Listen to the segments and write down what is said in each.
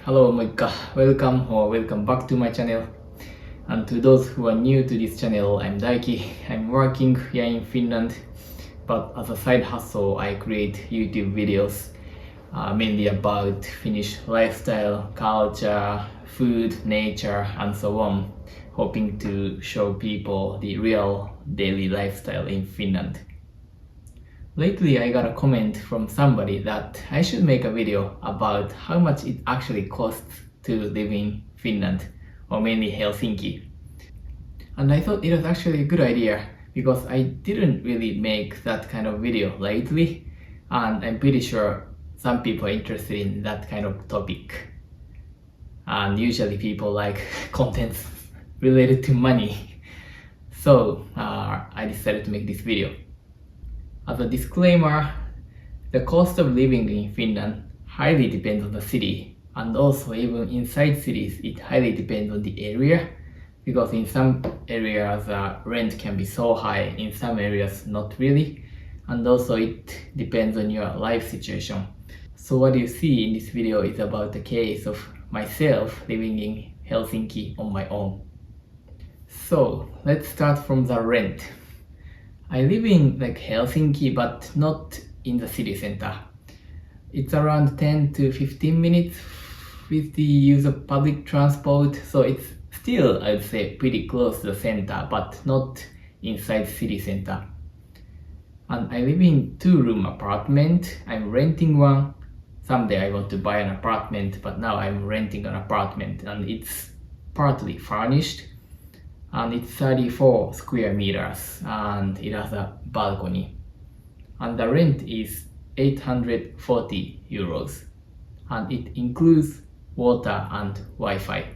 Hello, Moikka. Welcome back to my channel. And to those who are new to this channel, I'm Daiki. I'm working here in Finland, but as a side hustle, I create YouTube videos mainly about Finnish lifestyle, culture, food, nature, and so on, hoping to show people the real daily lifestyle in Finland. Lately I got a comment from somebody that I should make a video about how much it actually costs to live in Finland, or mainly Helsinki. And I thought it was actually a good idea because I didn't really make that kind of video lately, and I'm pretty sure some people are interested in that kind of topic. And usually people like contents related to money. So I decided to make this video. As a disclaimer, the cost of living in Finland highly depends on the city, and also even inside cities it highly depends on the area, because in some areas rent can be so high, in some areas not really, and also it depends on your life situation. So what you see in this video is about the case of myself living in Helsinki on my own. So let's start from the rent. I live in Helsinki, but not in the city center. It's around 10 to 15 minutes with the use of public transport, so it's still, I'd say, pretty close to the center, but not inside city center. And I live in 2-room apartment. I'm renting one. Someday I want to buy an apartment, but now I'm renting an apartment, and it's partly furnished. And it's 34 square meters and it has a balcony. And the rent is 840 euros. And it includes water and Wi-Fi.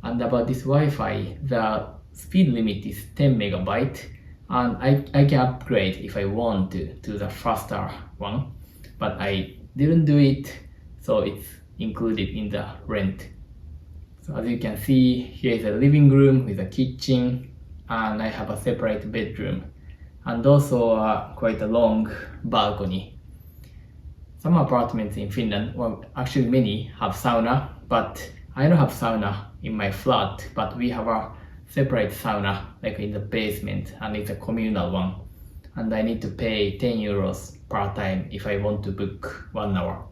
And about this Wi-Fi, the speed limit is 10 megabyte. And I can upgrade if I want to the faster one. But I didn't do it, so it's included in the rent. So as you can see, here is a living room with a kitchen, and I have a separate bedroom, and also quite a long balcony. Some apartments in Finland, well actually many, have sauna, but I don't have sauna in my flat, but we have a separate sauna in the basement, and it's a communal one, and I need to pay 10 euros per time if I want to book 1 hour.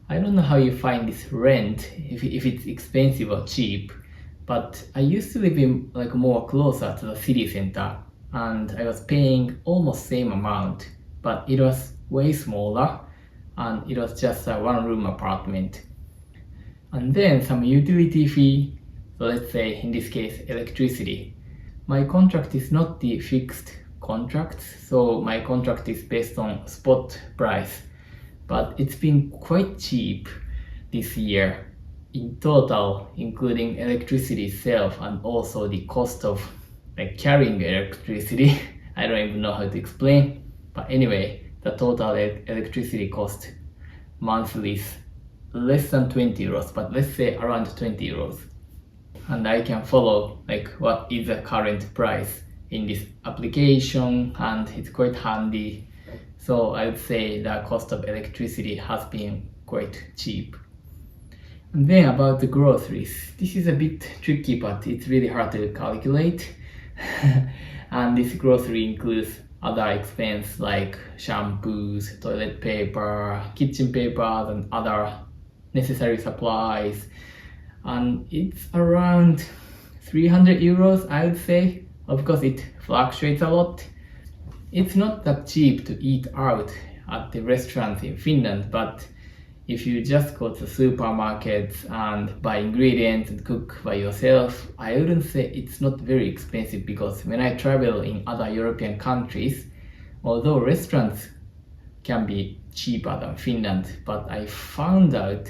I don't know how you find this rent, if it's expensive or cheap, but I used to live in more closer to the city center, and I was paying almost same amount, but it was way smaller, and it was just a 1-room apartment. And then some utility fee, so let's say in this case electricity. My contract is not the fixed contract, so my contract is based on spot price. But it's been quite cheap this year in total, including electricity itself and also the cost of carrying electricity. I don't even know how to explain, but anyway, the total electricity cost monthly is less than 20 euros, but let's say around 20 euros. And I can follow what is the current price in this application, and it's quite handy. So I'd say the cost of electricity has been quite cheap. And then about the groceries, this is a bit tricky, but it's really hard to calculate. And this grocery includes other expenses like shampoos, toilet paper, kitchen papers, and other necessary supplies. And it's around 300 euros, I would say. Of course, it fluctuates a lot. It's not that cheap to eat out at the restaurants in Finland, but if you just go to supermarkets and buy ingredients and cook by yourself, I wouldn't say it's not very expensive, because when I travel in other European countries, although restaurants can be cheaper than Finland, but I found out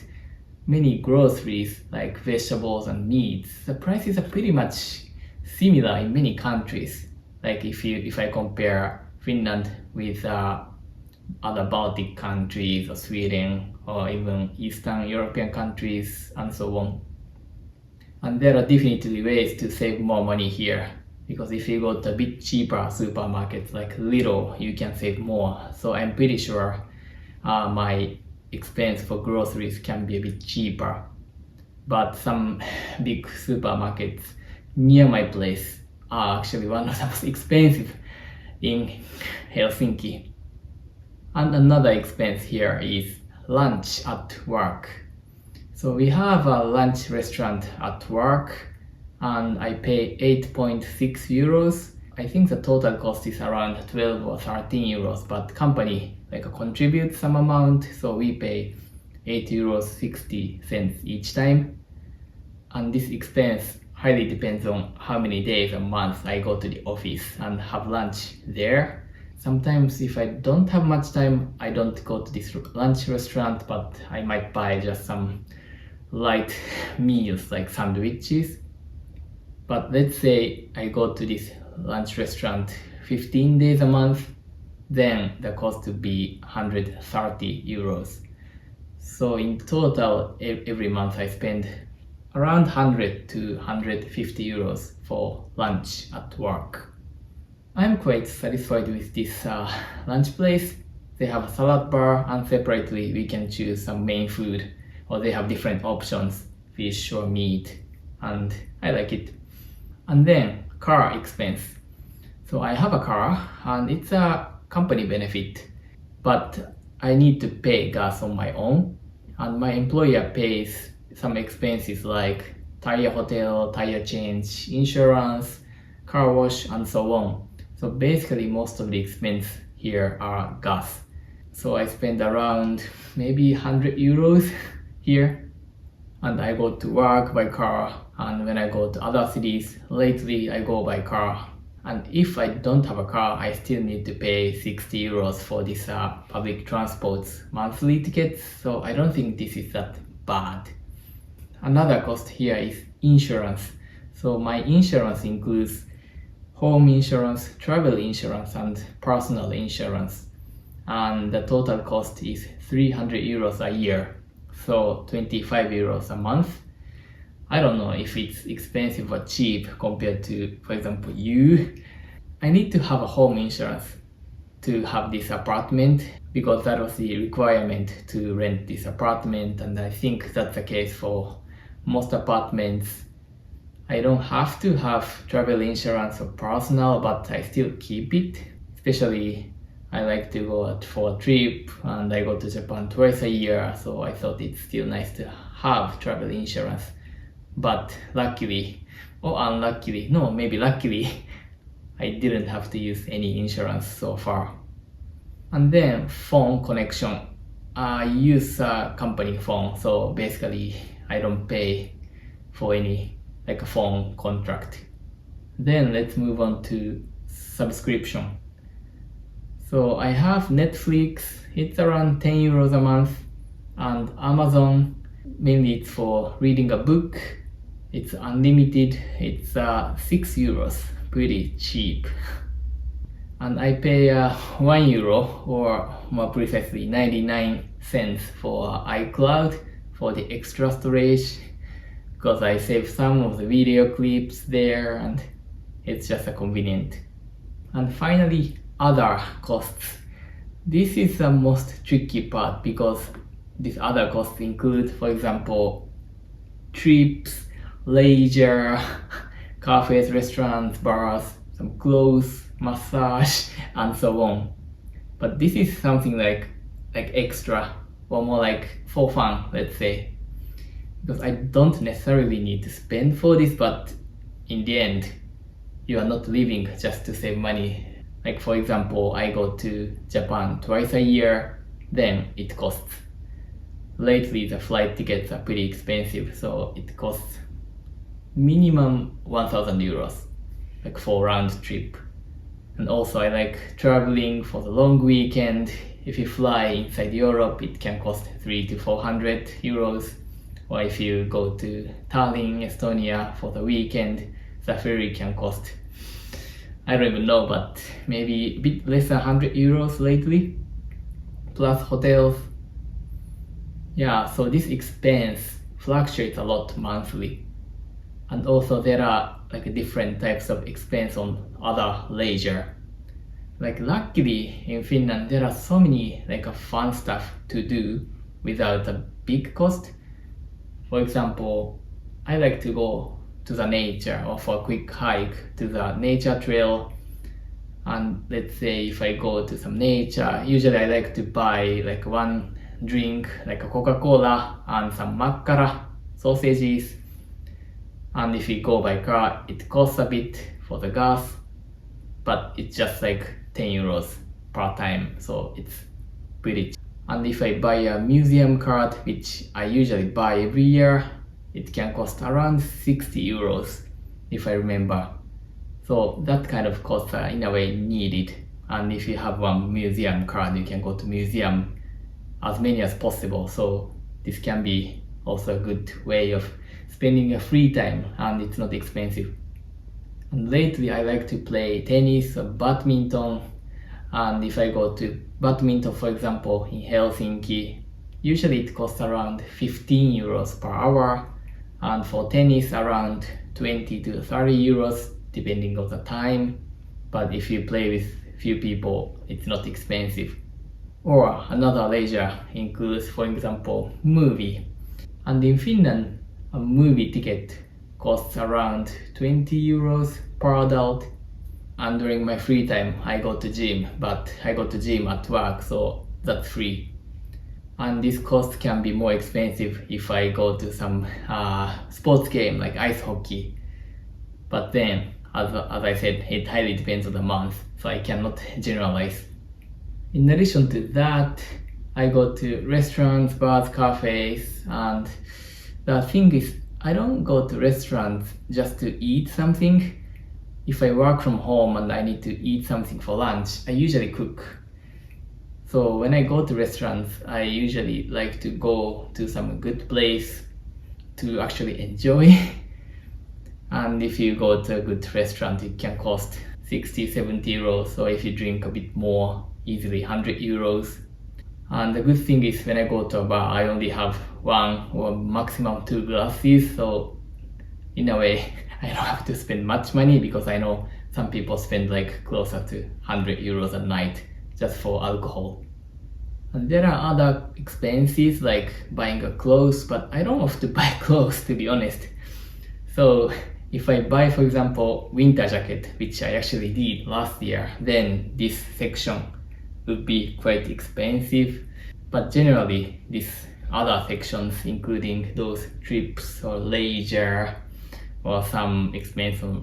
many groceries like vegetables and meats, the prices are pretty much similar in many countries. If I compare Finland with other Baltic countries or Sweden or even Eastern European countries and so on. And there are definitely ways to save more money here, because if you go to a bit cheaper supermarkets like Lidl, you can save more. So I'm pretty sure my expense for groceries can be a bit cheaper. But some big supermarkets near my place are actually one of the most expensive in Helsinki. And another expense here is lunch at work. So we have a lunch restaurant at work and I pay 8.6 euros. I think the total cost is around 12 or 13 euros, but company contributes some amount, so we pay 8 euros 60 cents each time. And this expense highly depends on how many days a month I go to the office and have lunch there. Sometimes if I don't have much time, I don't go to this lunch restaurant, but I might buy just some light meals like sandwiches. But let's say I go to this lunch restaurant 15 days a month, then the cost would be 130 euros. So in total, every month I spend around 100 to 150 euros for lunch at work. I'm quite satisfied with this lunch place. They have a salad bar and separately we can choose some main food, or they have different options, fish or meat, and I like it. And then car expense. So I have a car and it's a company benefit, but I need to pay gas on my own, and my employer pays some expenses like tire hotel, tire change, insurance, car wash, and so on. So basically most of the expense here are gas. So I spend around maybe 100 euros here, and I go to work by car, and when I go to other cities, lately I go by car. And if I don't have a car, I still need to pay 60 euros for this public transport's monthly tickets, so I don't think this is that bad. Another cost here is insurance. So my insurance includes home insurance, travel insurance, and personal insurance. And the total cost is 300 euros a year, so 25 euros a month. I don't know if it's expensive or cheap compared to, for example, you. I need to have a home insurance to have this apartment because that was the requirement to rent this apartment, and I think that's the case for most apartments. I don't have to have travel insurance or personal, but I still keep it. Especially I like to go out for a trip and I go to Japan twice a year, so I thought it's still nice to have travel insurance. But luckily, or unluckily, no, maybe luckily, I didn't have to use any insurance so far. And then phone connection. I use a company phone, so basically I don't pay for any a phone contract. Then let's move on to subscription. So I have Netflix, it's around 10 euros a month, and Amazon, mainly it's for reading a book. It's unlimited, it's 6 euros, pretty cheap. And I pay 1 euro, or more precisely 99 cents for iCloud for the extra storage, because I save some of the video clips there and it's just convenient. And finally, other costs. This is the most tricky part because these other costs include, for example, trips, leisure, cafes, restaurants, bars, some clothes, massage, and so on. But this is something like extra, or more like for fun, let's say. Because I don't necessarily need to spend for this, but in the end, you are not living just to save money. Like for example, I go to Japan twice a year, then it costs. Lately the flight tickets are pretty expensive, so it costs minimum 1000 euros, like for round trip. And also I like traveling for the long weekend. If you fly inside Europe, it can cost 300 to 400 euros. Or if you go to Tallinn, Estonia for the weekend, the ferry can cost, I don't even know, but maybe a bit less than 100 euros lately, plus hotels. Yeah, so this expense fluctuates a lot monthly. And also there are different types of expense on other leisure. Luckily in Finland there are so many fun stuff to do without a big cost. For example, I like to go to the nature or for a quick hike to the nature trail. And let's say if I go to some nature, usually I like to buy like one drink, like a Coca-Cola and some makkara, sausages. And if you go by car, it costs a bit for the gas, but it's just like 10 euros per time, so it's pretty cheap. And if I buy a museum card, which I usually buy every year, it can cost around 60 euros if I remember. So that kind of costs are in a way needed. And if you have one museum card, you can go to museum as many as possible. So this can be also a good way of spending your free time, and it's not expensive. And lately I like to play tennis or badminton. And if I go to badminton, for example, in Helsinki, usually it costs around 15 euros per hour. And for tennis, around 20 to 30 euros, depending on the time. But if you play with few people, it's not expensive. Or another leisure includes, for example, movie. And in Finland, a movie ticket costs around 20 euros per adult. And during my free time, I go to gym, but I go to gym at work, so that's free. And this cost can be more expensive if I go to some sports game like ice hockey. But then, as I said, it highly depends on the month, so I cannot generalize. In addition to that, I go to restaurants, bars, cafes, and the thing is, I don't go to restaurants just to eat something. If I work from home and I need to eat something for lunch, I usually cook. So when I go to restaurants, I usually like to go to some good place to actually enjoy. And if you go to a good restaurant, it can cost 60, 70 euros. So if you drink a bit more, easily 100 euros. And the good thing is when I go to a bar, I only have one or maximum two glasses. So in a way, I don't have to spend much money, because I know some people spend like closer to 100 euros a night just for alcohol. And there are other expenses like buying a clothes, but I don't have to buy clothes, to be honest. So if I buy, for example, winter jacket, which I actually did last year, then this section would be quite expensive. But generally, these other sections, including those trips or leisure or some expensive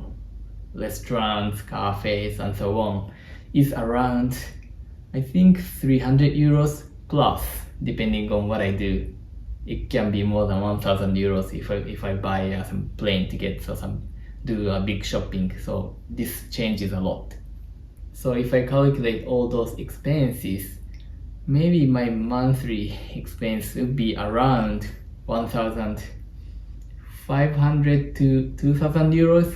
restaurants, cafes, and so on, is around, I think, 300 euros plus, depending on what I do. It can be more than 1,000 euros if I buy some plane tickets or do a big shopping. So this changes a lot. So if I calculate all those expenses, maybe my monthly expense would be around 1,500 to 2,000 euros.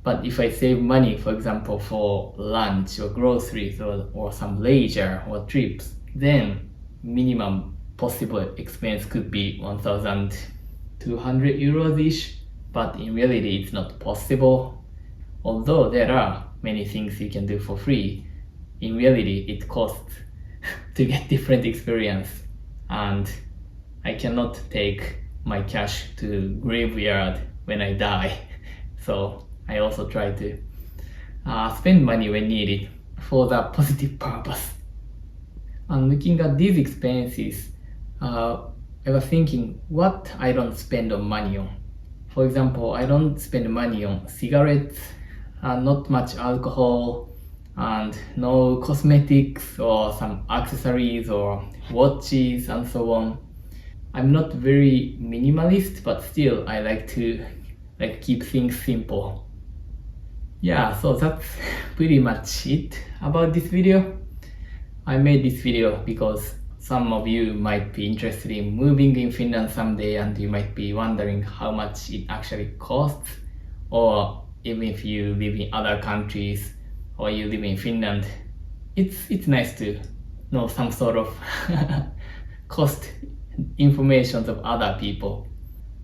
But if I save money, for example, for lunch or groceries or some leisure or trips, then minimum possible expense could be 1,200 euros-ish. But in reality, it's not possible. Although there are many things you can do for free, in reality, it costs to get different experience. And I cannot take my cash to graveyard when I die. So I also try to spend money when needed for the positive purpose. And looking at these expenses, I was thinking what I don't spend on money on. For example, I don't spend money on cigarettes, not much alcohol, and no cosmetics or some accessories or watches and so on. I'm not very minimalist, but still I like to keep things simple. Yeah, so that's pretty much it about this video. I made this video because some of you might be interested in moving in Finland someday, and you might be wondering how much it actually costs, or even if you live in other countries or you live in Finland, it's nice to know some sort of cost information of other people.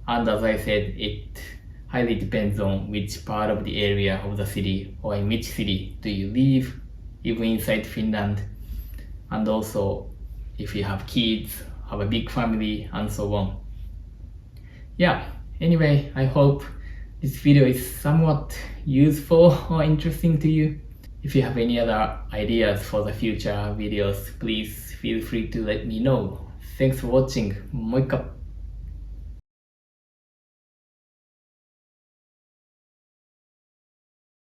And as I said, it highly depends on which part of the area of the city or in which city do you live, even inside Finland. And also, if you have kids, have a big family, and so on. Yeah, anyway, I hope this video is somewhat useful or interesting to you. If you have any other ideas for the future videos, please feel free to let me know. Thanks for watching. Moikka!